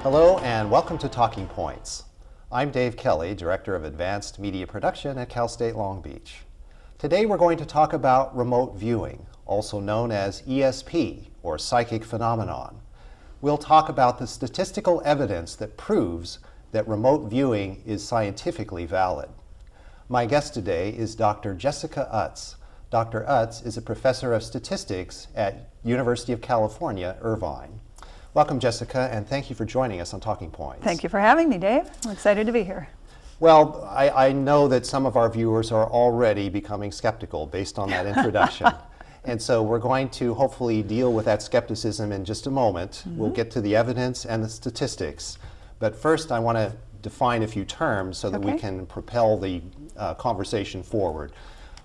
Hello and welcome to Talking Points. I'm Dave Kelly, Director of Advanced Media Production at Cal State Long Beach. Today we're going to talk about remote viewing, also known as ESP, or psychic phenomenon. We'll talk about the statistical evidence that proves that remote viewing is scientifically valid. My guest today is Dr. Jessica Utz. Dr. Utz is a professor of statistics at University of California, Irvine. Welcome, Jessica, and thank you for joining us on Talking Points. Thank you for having me, Dave. I'm excited to be here. Well, I know that some of our viewers are already becoming skeptical based on that introduction. And so we're going to hopefully deal with that skepticism in just a moment. We'll get to the evidence and the statistics. But first, I want to define a few terms so that we can propel the conversation forward.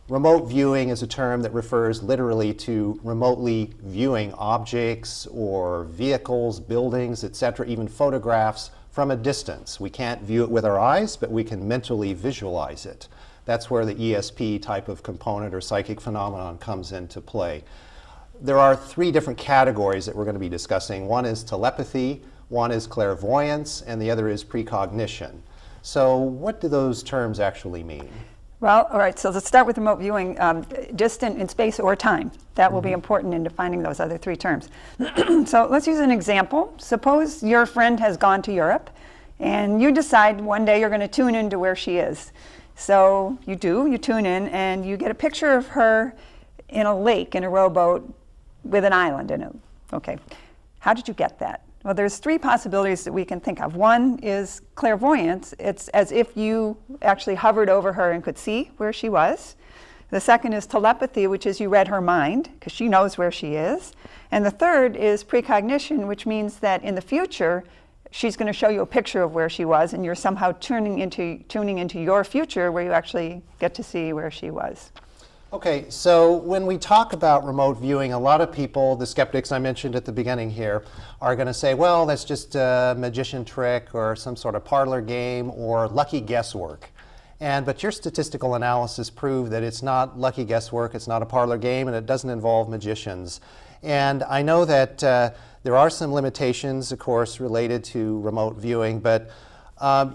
Remote viewing is a term that refers literally to remotely viewing objects or vehicles, buildings, etc., even photographs from a distance. We can't view it with our eyes, but we can mentally visualize it. That's where the ESP type of component or psychic phenomenon comes into play. There are three different categories that we're going to be discussing. One is telepathy, one is clairvoyance, and the other is precognition. So what do those terms actually mean? Well, all right, so let's start with remote viewing, distant in space or time. That will be important in defining those other three terms. So let's use an example. Suppose your friend has gone to Europe and you decide one day you're going to tune into where she is. So you tune in and you get a picture of her in a lake in a rowboat with an island in it. Okay, how did you get that? Well, there's three possibilities that we can think of. One is clairvoyance. It's as if you actually hovered over her and could see where she was. The second is telepathy, which is you read her mind, because she knows where she is. And the third is precognition, which means that in the future, she's going to show you a picture of where she was, and you're somehow tuning into your future where you actually get to see where she was. Okay, so when we talk about remote viewing, a lot of people, the skeptics I mentioned at the beginning here, are going to say, well, that's just a magician trick or some sort of parlor game or lucky guesswork. But your statistical analysis proved that it's not lucky guesswork, it's not a parlor game, and it doesn't involve magicians. And I know that there are some limitations, of course, related to remote viewing, but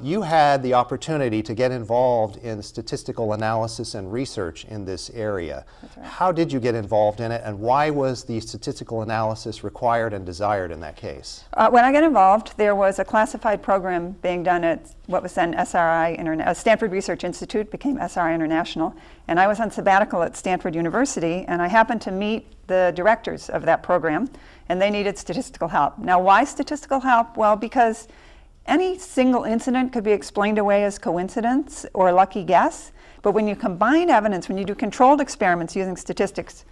you had the opportunity to get involved in statistical analysis and research in this area. That's right. How did you get involved in it, and why was the statistical analysis required and desired in that case? When I got involved, there was a classified program being done at what was then Stanford Research Institute, became SRI International, and I was on sabbatical at Stanford University, and I happened to meet the directors of that program, and they needed statistical help. Now, why statistical help? Well, because any single incident could be explained away as coincidence or lucky guess, but when you combine evidence, when you do controlled experiments using statistics,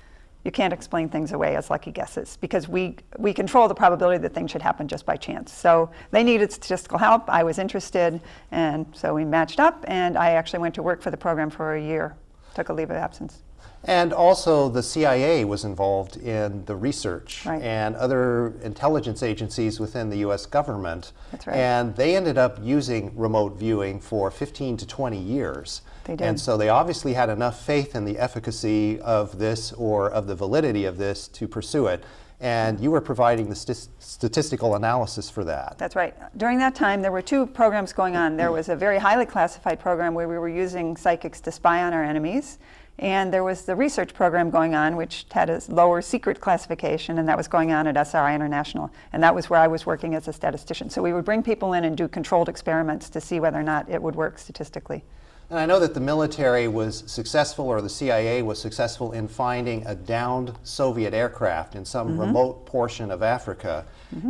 you can't explain things away as lucky guesses because we control the probability that things should happen just by chance. So they needed statistical help. I was interested, and so we matched up, and I actually went to work for the program for a year, took a leave of absence. And also the CIA was involved in the research, right, and other intelligence agencies within the US government. That's right. And they ended up using remote viewing for 15 to 20 years. They did. And so they obviously had enough faith in the efficacy of this or of the validity of this to pursue it. And you were providing the statistical analysis for that. That's right. During that time, there were two programs going on. There was a very highly classified program where we were using psychics to spy on our enemies. And there was the research program going on, which had a lower secret classification, and that was going on at SRI International. And that was where I was working as a statistician. So we would bring people in and do controlled experiments to see whether or not it would work statistically. And I know that the military was successful, or the CIA was successful in finding a downed Soviet aircraft in some remote portion of Africa.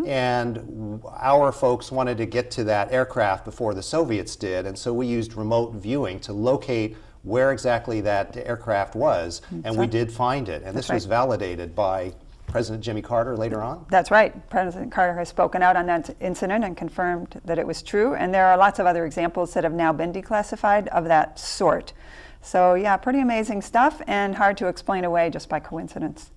And our folks wanted to get to that aircraft before the Soviets did, and so we used remote viewing to locate where exactly that aircraft was, and we did find it. And this was validated by President Jimmy Carter later on? That's right. President Carter has spoken out on that incident and confirmed that it was true. And there are lots of other examples that have now been declassified of that sort. So yeah, pretty amazing stuff and hard to explain away just by coincidence.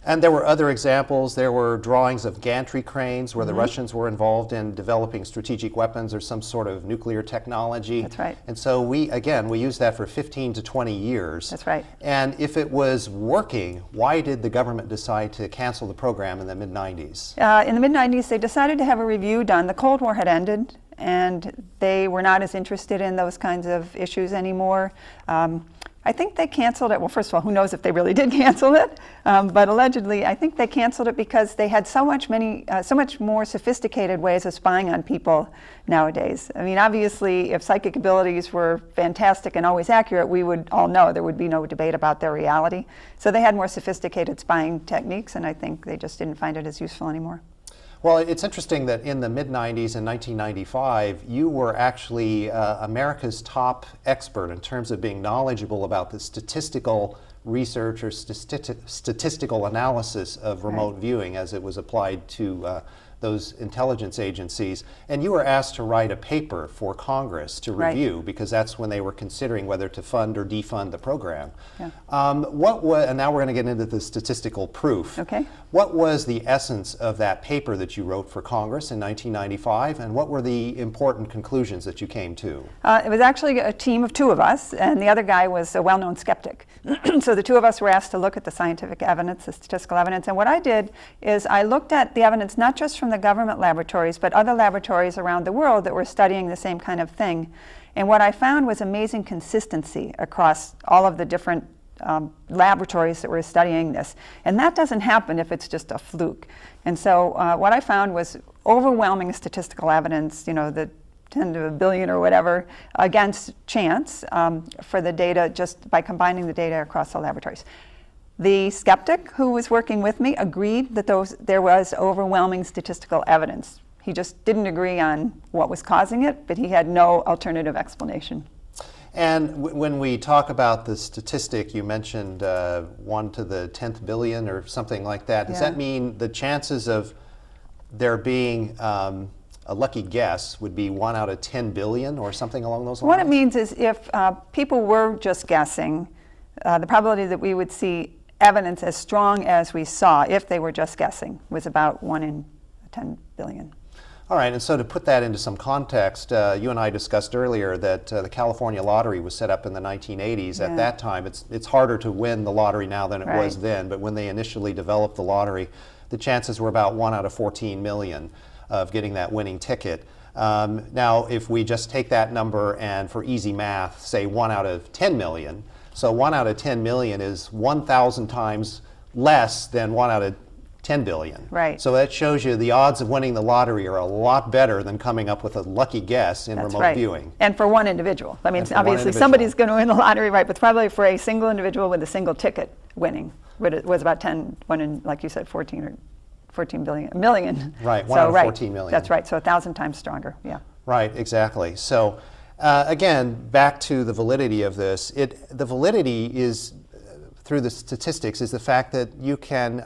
And there were other examples. There were drawings of gantry cranes where the Russians were involved in developing strategic weapons or some sort of nuclear technology. That's right. And so we used that for 15 to 20 years. That's right. And if it was working, why did the government decide to cancel the program in the mid-90s? In the mid-90s, they decided to have a review done. The Cold War had ended, and they were not as interested in those kinds of issues anymore. I think they canceled it. Well, first of all, who knows if they really did cancel it? But allegedly, I think they canceled it because they had so much more sophisticated ways of spying on people nowadays. I mean, obviously, if psychic abilities were fantastic and always accurate, we would all know there would be no debate about their reality. So they had more sophisticated spying techniques, and I think they just didn't find it as useful anymore. Well, it's interesting that in the mid-90s, in 1995, you were actually America's top expert in terms of being knowledgeable about the statistical research or statistical analysis of remote viewing as it was applied to those intelligence agencies. And you were asked to write a paper for Congress to review because that's when they were considering whether to fund or defund the program. Yeah. And now we're going to get into the statistical proof. Okay. What was the essence of that paper that you wrote for Congress in 1995, and what were the important conclusions that you came to? It was actually a team of two of us, and the other guy was a well-known skeptic. So the two of us were asked to look at the scientific evidence, the statistical evidence, and what I did is I looked at the evidence not just from the government laboratories, but other laboratories around the world that were studying the same kind of thing. And what I found was amazing consistency across all of the different laboratories that were studying this. And that doesn't happen if it's just a fluke. And so what I found was overwhelming statistical evidence, the 10 to a billion or whatever, against chance for the data just by combining the data across the laboratories. The skeptic who was working with me agreed that there was overwhelming statistical evidence. He just didn't agree on what was causing it, but he had no alternative explanation. And when we talk about the statistic, you mentioned 1 to the 10th billion or something like that. Does that mean the chances of there being a lucky guess would be 1 out of 10 billion or something along those lines? What it means is if people were just guessing, the probability that we would see evidence as strong as we saw if they were just guessing was about 1 in 10 billion. All right, and so to put that into some context, you and I discussed earlier that the California lottery was set up in the 1980s. At that time, it's harder to win the lottery now than it was then, but when they initially developed the lottery, the chances were about 1 out of 14 million of getting that winning ticket. Now, if we just take that number and for easy math, say 1 out of 10 million, so 1 out of 10 million is 1,000 times less than 1 out of 10 billion. Right. So that shows you the odds of winning the lottery are a lot better than coming up with a lucky guess in remote viewing. And for one individual. I mean, obviously somebody's going to win the lottery, right? But probably for a single individual with a single ticket winning was about 1 in, like you said, 14 million. Right, 1 out of 14 million. That's right, so 1,000 times stronger, yeah. Right, exactly. So again, back to the validity of this. The validity is, through the statistics, is the fact that you can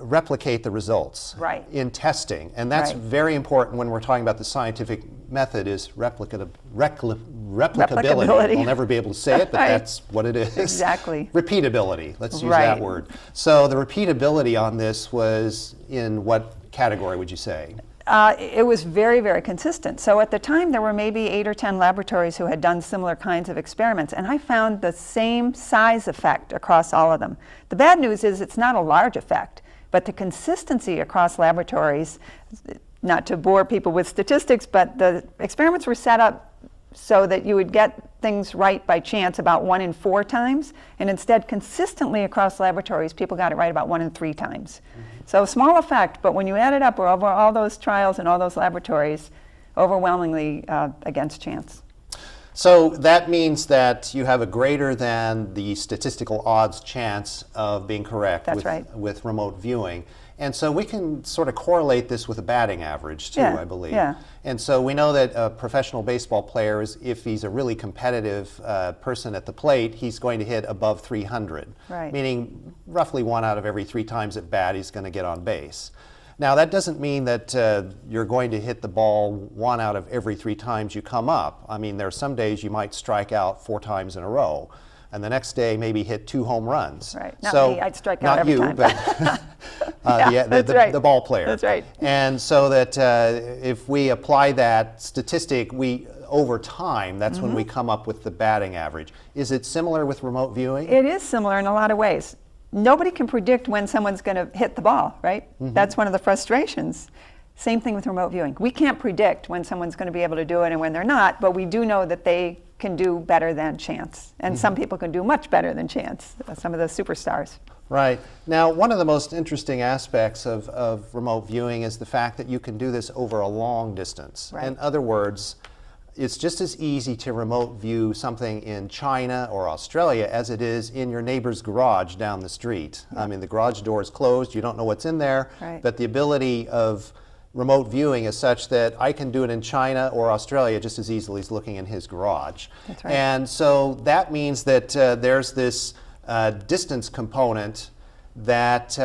replicate the results in testing. And that's very important when we're talking about the scientific method is replicability. We'll never be able to say it, but that's what it is. Exactly. Repeatability, let's use that word. So the repeatability on this was in what category would you say? It was very, very consistent. So at the time, there were maybe 8 or 10 laboratories who had done similar kinds of experiments, and I found the same size effect across all of them. The bad news is it's not a large effect, but the consistency across laboratories, not to bore people with statistics, but the experiments were set up so that you would get things right by chance about 1 in 4 times, and instead consistently across laboratories, people got it right about 1 in 3 times. So small effect, but when you add it up over all those trials and all those laboratories, overwhelmingly against chance. So that means that you have a greater than the statistical odds chance of being correct with remote viewing. And so we can sort of correlate this with a batting average too, I believe. Yeah. And so we know that a professional baseball player, if he's a really competitive person at the plate, he's going to hit above 300, meaning roughly 1 out of every 3 times at bat he's going to get on base. Now that doesn't mean that you're going to hit the ball 1 out of every 3 times you come up. I mean, there are some days you might strike out 4 times in a row. and the next day maybe hit 2 home runs. Right. Not me, I'd strike out not every you, time. but That's right. the ball player. That's right. And so that if we apply that statistic, over time, that's when we come up with the batting average. Is it similar with remote viewing? It is similar in a lot of ways. Nobody can predict when someone's going to hit the ball, right? That's one of the frustrations. Same thing with remote viewing. We can't predict when someone's going to be able to do it and when they're not, but we do know that they can do better than chance. And some people can do much better than chance, some of the superstars. Right. Now, one of the most interesting aspects of remote viewing is the fact that you can do this over a long distance. Right. In other words, it's just as easy to remote view something in China or Australia as it is in your neighbor's garage down the street. I mean, the garage door is closed, you don't know what's in there, Right. but the ability of remote viewing is such that I can do it in China or Australia just as easily as looking in his garage. That's right. And so that means that there's this distance component that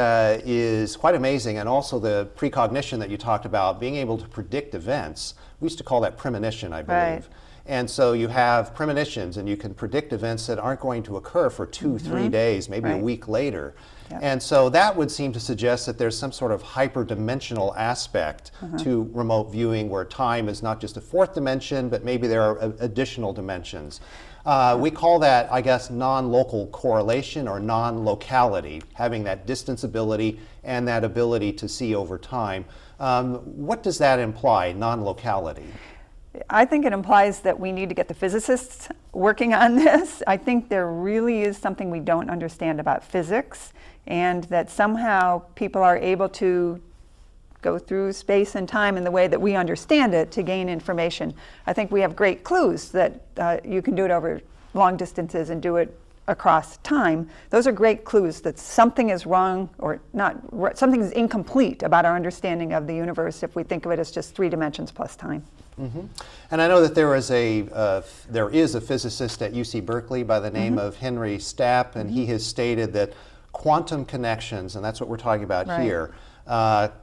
is quite amazing, and also the precognition that you talked about, being able to predict events. We used to call that premonition, I believe. Right. And so you have premonitions, and you can predict events that aren't going to occur for 2-3 days, maybe a Right. week later. Yep. And so that would seem to suggest that there's some sort of hyperdimensional aspect to remote viewing, where time is not just a fourth dimension, but maybe there are additional dimensions. We call that, I guess, non-local correlation or non-locality, having that distance ability and that ability to see over time. What does that imply, non-locality? I think it implies that we need to get the physicists working on this. I think there really is something we don't understand about physics, and that somehow people are able to go through space and time in the way that we understand it to gain information. I think we have great clues that you can do it over long distances and do it across time. Those are great clues that something is wrong, or not, something is incomplete about our understanding of the universe if we think of it as just 3 dimensions plus time. And I know that there is a physicist at UC Berkeley by the name of Henry Stapp, and he has stated that quantum connections, and that's what we're talking about Right. here,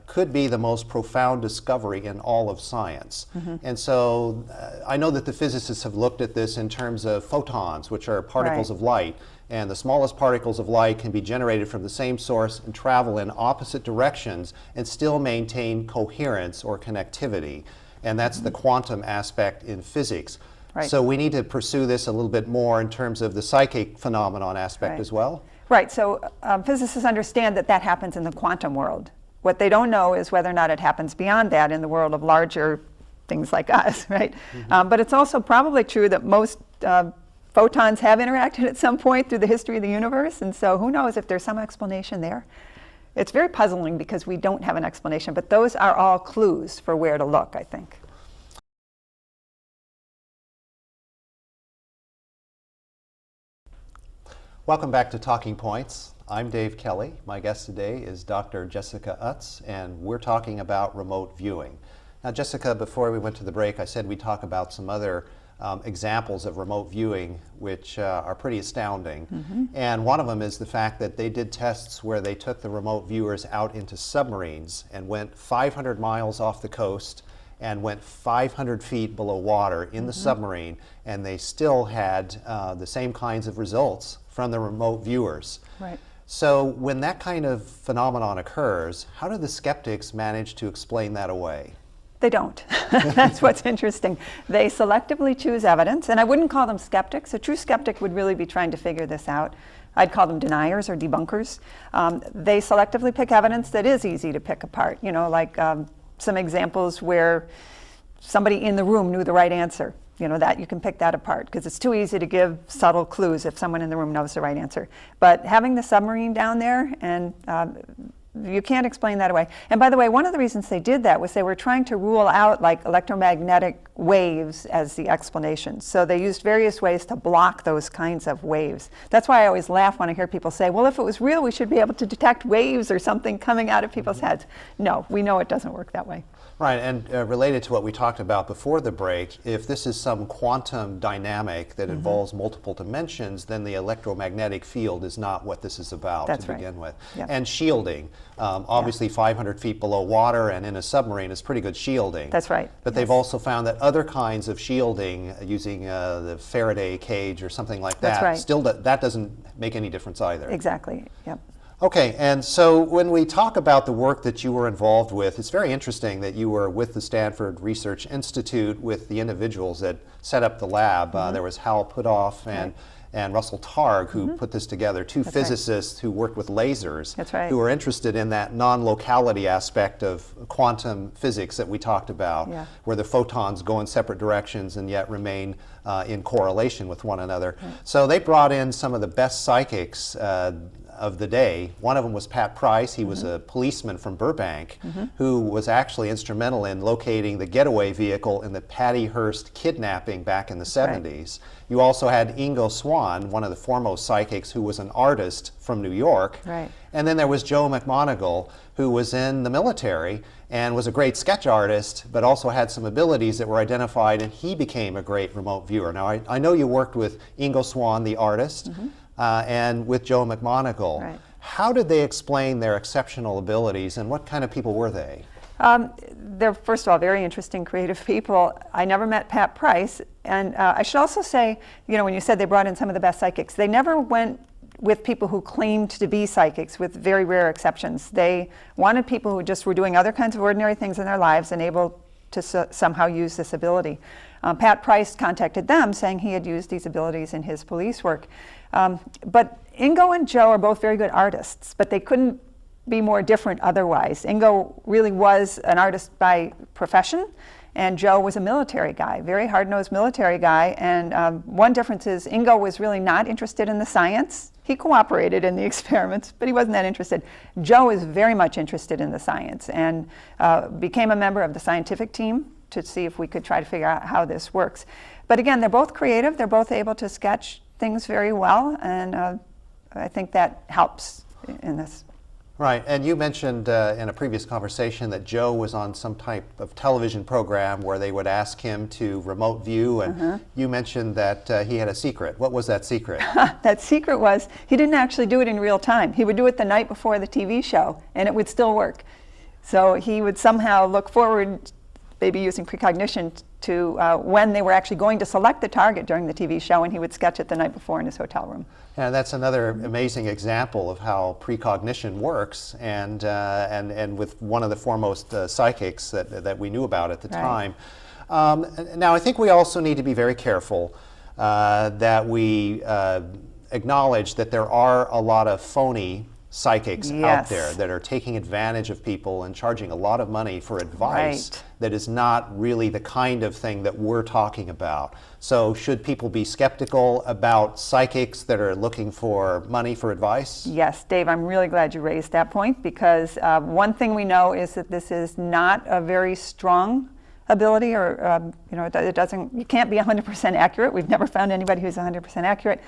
could be the most profound discovery in all of science. And so I know that the physicists have looked at this in terms of photons, which are particles Right. of light. And the smallest particles of light can be generated from the same source and travel in opposite directions and still maintain coherence or connectivity. And that's the quantum aspect in physics. Right. So we need to pursue this a little bit more in terms of the psychic phenomenon aspect Right. as well. Right, so physicists understand that that happens in the quantum world. What they don't know is whether or not it happens beyond that in the world of larger things like us, right? But it's also probably true that most photons have interacted at some point through the history of the universe, and so who knows if there's some explanation there. It's very puzzling because we don't have an explanation, but those are all clues for where to look, I think. Welcome back to Talking Points. I'm Dave Kelly. My guest today is Dr. Jessica Utz, and we're talking about remote viewing. Now, Jessica, before we went to the break, I said we'd talk about some other examples of remote viewing, which are pretty astounding. And one of them is the fact that they did tests where they took the remote viewers out into submarines and went 500 miles off the coast and went 500 feet below water in the submarine, and they still had the same kinds of results from the remote viewers. Right. So when that kind of phenomenon occurs, how do the skeptics manage to explain that away? They don't. That's what's interesting. They selectively choose evidence, and I wouldn't call them skeptics. A true skeptic would really be trying to figure this out. I'd call them deniers or debunkers. They selectively pick evidence that is easy to pick apart, you know, like some examples where somebody in the room knew the right answer. You know, that you can pick that apart because it's too easy to give subtle clues if someone in the room knows the right answer. But having the submarine down there, and you can't explain that away. And by the way, one of the reasons they did that was they were trying to rule out like electromagnetic waves as the explanation. So they used various ways to block those kinds of waves. That's why I always laugh when I hear people say, well, if it was real, we should be able to detect waves or something coming out of people's heads. No, we know it doesn't work that way. Right, and related to what we talked about before the break, if this is some quantum dynamic that involves multiple dimensions, then the electromagnetic field is not what this is about That's to right. begin with. Yep. And shielding. Obviously, 500 feet below water and in a submarine is pretty good shielding. That's right. But they've also found that other kinds of shielding, using the Faraday cage or something like that, That's right. still that doesn't make any difference either. Exactly. Yep. Okay, and so when we talk about the work that you were involved with, it's very interesting that you were with the Stanford Research Institute with the individuals that set up the lab. There was Hal Puthoff and Russell Targ who put this together, two physicists who worked with lasers, who were interested in that non-locality aspect of quantum physics that we talked about, where the photons go in separate directions and yet remain in correlation with one another. So they brought in some of the best psychics of the day. One of them was Pat Price. He was a policeman from Burbank who was actually instrumental in locating the getaway vehicle in the Patty Hearst kidnapping back in the 70s. You also had Ingo Swann, one of the foremost psychics, who was an artist from New York. And then there was Joe McMoneagle, who was in the military and was a great sketch artist, but also had some abilities that were identified, and he became a great remote viewer. Now, I know you worked with Ingo Swann, the artist, and with Joe McMoneagle. How did they explain their exceptional abilities, and what kind of people were they? They're, first of all, very interesting, creative people. I never met Pat Price, and I should also say, you know, when you said they brought in some of the best psychics, they never went with people who claimed to be psychics, with very rare exceptions. They wanted people who just were doing other kinds of ordinary things in their lives and able to somehow use this ability. Pat Price contacted them saying he had used these abilities in his police work. But Ingo and Joe are both very good artists, but they couldn't be more different otherwise. Ingo really was an artist by profession, and Joe was a military guy, very hard-nosed military guy. And one difference is Ingo was really not interested in the science. He cooperated in the experiments, but he wasn't that interested. Joe is very much interested in the science and became a member of the scientific team to see if we could try to figure out how this works. But again, they're both creative. They're both able to sketch things very well, and I think that helps in this. Right, and you mentioned in a previous conversation that Joe was on some type of television program where they would ask him to remote view, and you mentioned that he had a secret. What was that secret? That secret was he didn't actually do it in real time. He would do it the night before the TV show, and it would still work. So he would somehow look forward, maybe using precognition, to when they were actually going to select the target during the TV show, and he would sketch it the night before in his hotel room. And that's another amazing example of how precognition works, and with one of the foremost psychics that we knew about at the time. Now, I think we also need to be very careful that we acknowledge that there are a lot of phony psychics out there that are taking advantage of people and charging a lot of money for advice that is not really the kind of thing that we're talking about. So should people be skeptical about psychics that are looking for money for advice? Yes, Dave, I'm really glad you raised that point, because one thing we know is that this is not a very strong ability, or you know, you can't be 100% accurate. We've never found anybody who's 100% accurate,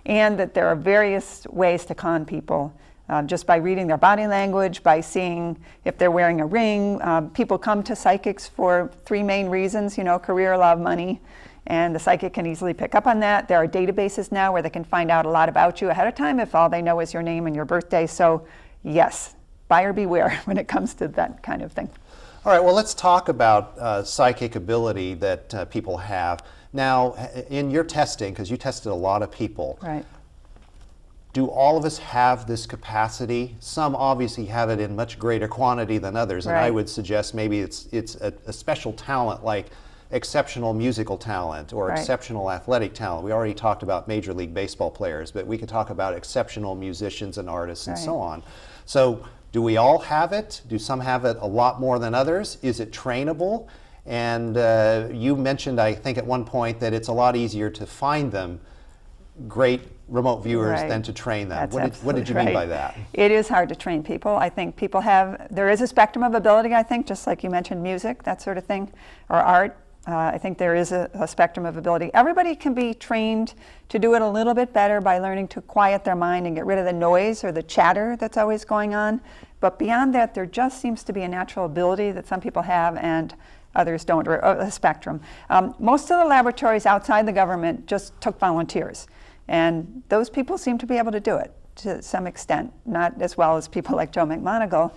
and that there are various ways to con people. Just by reading their body language, by seeing if they're wearing a ring. People come to psychics for three main reasons, you know, career, love, money, and the psychic can easily pick up on that. There are databases now where they can find out a lot about you ahead of time if all they know is your name and your birthday. So yes, buyer beware when it comes to that kind of thing. All right, well, let's talk about psychic ability that people have. Now, in your testing, because you tested a lot of people, do all of us have this capacity? Some obviously have it in much greater quantity than others, and I would suggest maybe it's a special talent, like exceptional musical talent or exceptional athletic talent. We already talked about Major League Baseball players, but we could talk about exceptional musicians and artists and so on. So do we all have it? Do some have it a lot more than others? Is it trainable? And you mentioned, I think at one point, that it's a lot easier to find them, great remote viewers, than to train them. What did you mean by that? It is hard to train people. I think people have, there is a spectrum of ability, I think, just like you mentioned music, that sort of thing, or art. I think there is a spectrum of ability. Everybody can be trained to do it a little bit better by learning to quiet their mind and get rid of the noise or the chatter that's always going on. But beyond that, there just seems to be a natural ability that some people have and others don't, or a spectrum. Most of the laboratories outside the government just took volunteers, and those people seem to be able to do it. to some extent, not as well as people like Joe McMoneagle.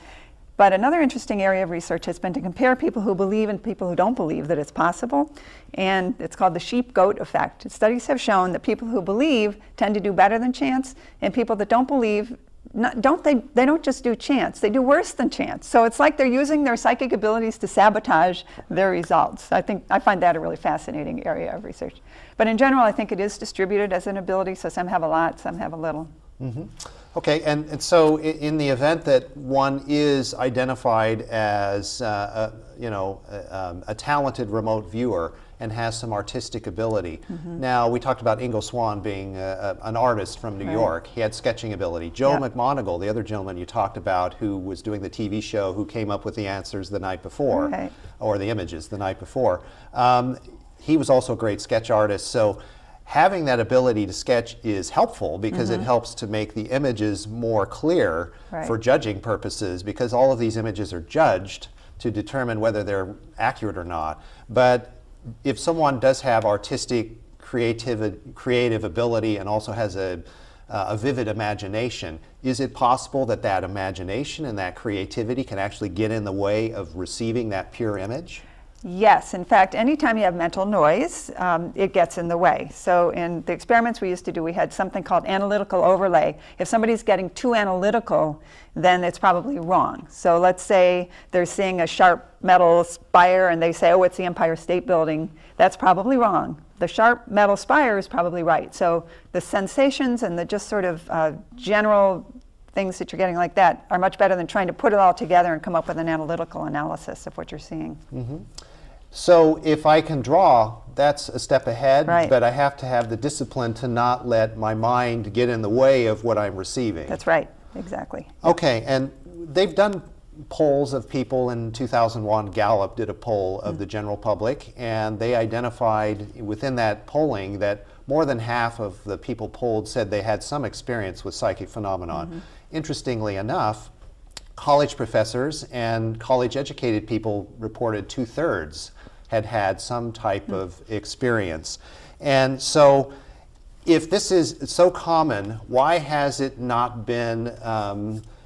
But another interesting area of research has been to compare people who believe and people who don't believe that it's possible. And it's called the sheep-goat effect. Studies have shown that people who believe tend to do better than chance, and people that don't believe, they don't just do chance, they do worse than chance. So it's like they're using their psychic abilities to sabotage their results. I find that a really fascinating area of research. But in general, I think it is distributed as an ability, so some have a lot, some have a little. Mm-hmm. Okay, and so in the event that one is identified as a talented remote viewer and has some artistic ability. Mm-hmm. Now, we talked about Ingo Swann being an artist from New York. He had sketching ability. Joe McMoneagle, the other gentleman you talked about who was doing the TV show, who came up with the answers the night before, or the images the night before, he was also a great sketch artist. So having that ability to sketch is helpful because it helps to make the images more clear for judging purposes, because all of these images are judged to determine whether they're accurate or not. But if someone does have artistic, creative ability and also has a vivid imagination, is it possible that that imagination and that creativity can actually get in the way of receiving that pure image? Yes, in fact, anytime you have mental noise, it gets in the way. So in the experiments we used to do, we had something called analytical overlay. If somebody's getting too analytical, then it's probably wrong. So let's say they're seeing a sharp metal spire and they say, oh, it's the Empire State Building. That's probably wrong. The sharp metal spire is probably right. So the sensations and the just sort of general things that you're getting like that are much better than trying to put it all together and come up with an analytical analysis of what you're seeing. Mm-hmm. So if I can draw, that's a step ahead, but I have to have the discipline to not let my mind get in the way of what I'm receiving. That's right, exactly. Okay, and they've done polls of people in 2001. Gallup did a poll of the general public, and they identified within that polling that more than half of the people polled said they had some experience with psychic phenomenon. Mm-hmm. Interestingly enough, college professors and college-educated people reported 2/3 had had some type of experience. And so if this is so common, why has it not been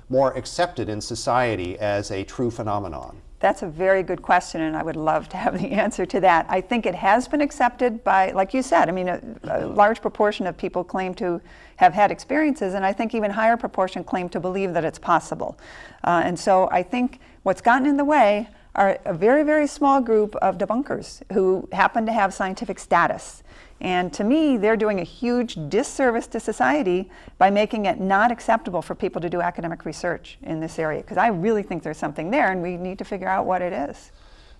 more accepted in society as a true phenomenon? That's a very good question, and I would love to have the answer to that. I think it has been accepted by, like you said, I mean, a large proportion of people claim to have had experiences, and I think even higher proportion claim to believe that it's possible. And so I think what's gotten in the way are a very, very small group of debunkers who happen to have scientific status. And to me, they're doing a huge disservice to society by making it not acceptable for people to do academic research in this area, because I really think there's something there and we need to figure out what it is.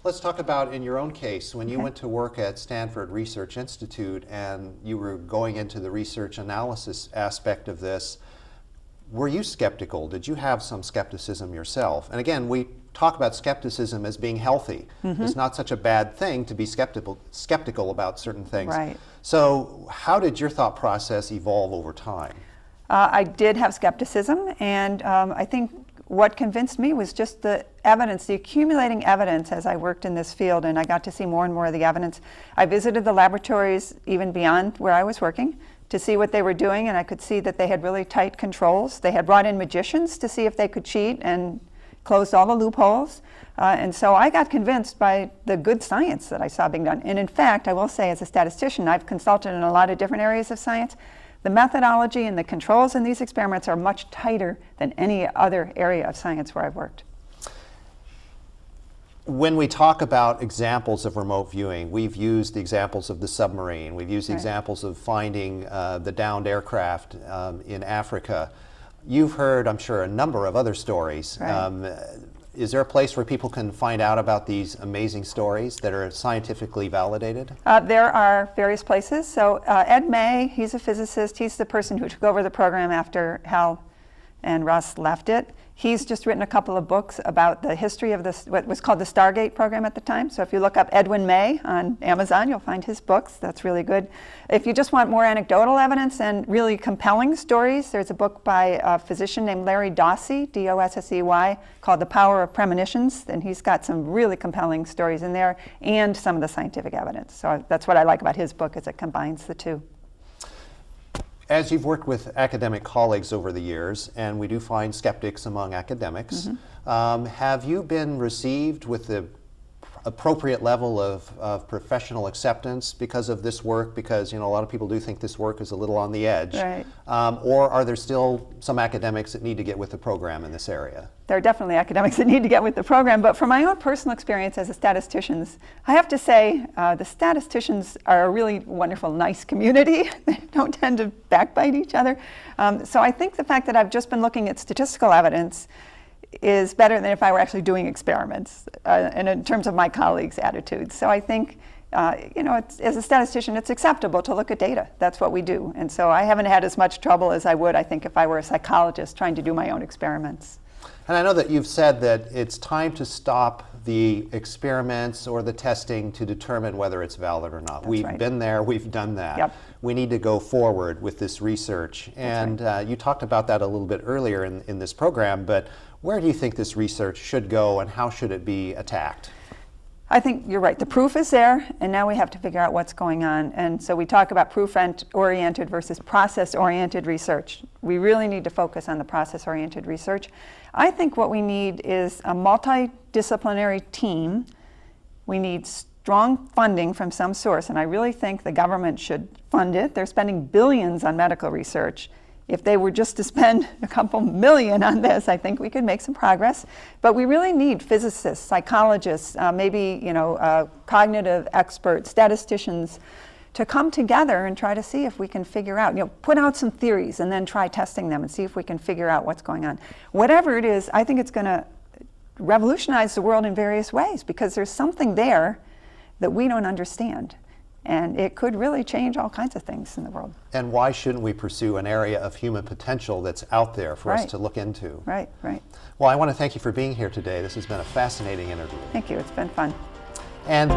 Let's talk about in your own case, when you went to work at Stanford Research Institute and you were going into the research analysis aspect of this, were you skeptical? Did you have some skepticism yourself? And again, we talk about skepticism as being healthy. Mm-hmm. It's not such a bad thing to be skeptical about certain things. Right. So how did your thought process evolve over time? I did have skepticism, and I think what convinced me was just the evidence, the accumulating evidence as I worked in this field, and I got to see more and more of the evidence. I visited the laboratories even beyond where I was working to see what they were doing, and I could see that they had really tight controls. They had brought in magicians to see if they could cheat and closed all the loopholes. And so I got convinced by the good science that I saw being done. And in fact, I will say as a statistician, I've consulted in a lot of different areas of science. The methodology and the controls in these experiments are much tighter than any other area of science where I've worked. When we talk about examples of remote viewing, we've used the examples of the submarine, we've used the examples of finding the downed aircraft in Africa. You've heard, I'm sure, a number of other stories. Is there a place where people can find out about these amazing stories that are scientifically validated? There are various places. So Ed May, he's a physicist. He's the person who took over the program after Hal and Russ left it. He's just written a couple of books about the history of this, what was called the Stargate program at the time. So if you look up Edwin May on Amazon, you'll find his books. That's really good. If you just want more anecdotal evidence and really compelling stories, there's a book by a physician named Larry Dossey, D-O-S-S-E-Y, called The Power of Premonitions. And he's got some really compelling stories in there and some of the scientific evidence. So that's what I like about his book, is it combines the two. As you've worked with academic colleagues over the years, and we do find skeptics among academics, have you been received with the appropriate level of professional acceptance because of this work? Because, you know, a lot of people do think this work is a little on the edge. Right. Or are there still some academics that need to get with the program in this area? There are definitely academics that need to get with the program, but from my own personal experience as a statistician, I have to say the statisticians are a really wonderful, nice community. They don't tend to backbite each other. So I think the fact that I've just been looking at statistical evidence is better than if I were actually doing experiments, and in terms of my colleagues' attitudes. So I think, you know, as a statistician, it's acceptable to look at data. That's what we do. And so I haven't had as much trouble as I would, I think, if I were a psychologist trying to do my own experiments. And I know that you've said that it's time to stop the experiments or the testing to determine whether it's valid or not. That's We've right. been there, we've done that. Yep. We need to go forward with this research. And you talked about that a little bit earlier in this program, but where do you think this research should go and how should it be attacked? I think you're right. The proof is there, and now we have to figure out what's going on. And so we talk about proof-oriented versus process-oriented research. We really need to focus on the process-oriented research. I think what we need is a multidisciplinary team. We need strong funding from some source, and I really think the government should fund it. They're spending billions on medical research. If they were just to spend a couple million on this, I think we could make some progress. But we really need physicists, psychologists, maybe, you know, cognitive experts, statisticians, to come together and try to see if we can figure out, you know, put out some theories and then try testing them and see if we can figure out what's going on. Whatever it is, I think it's going to revolutionize the world in various ways because there's something there that we don't understand. And it could really change all kinds of things in the world. And why shouldn't we pursue an area of human potential that's out there for us Right. to look into? Right, right. Well, I want to thank you for being here today. This has been a fascinating interview. Thank you. It's been fun. And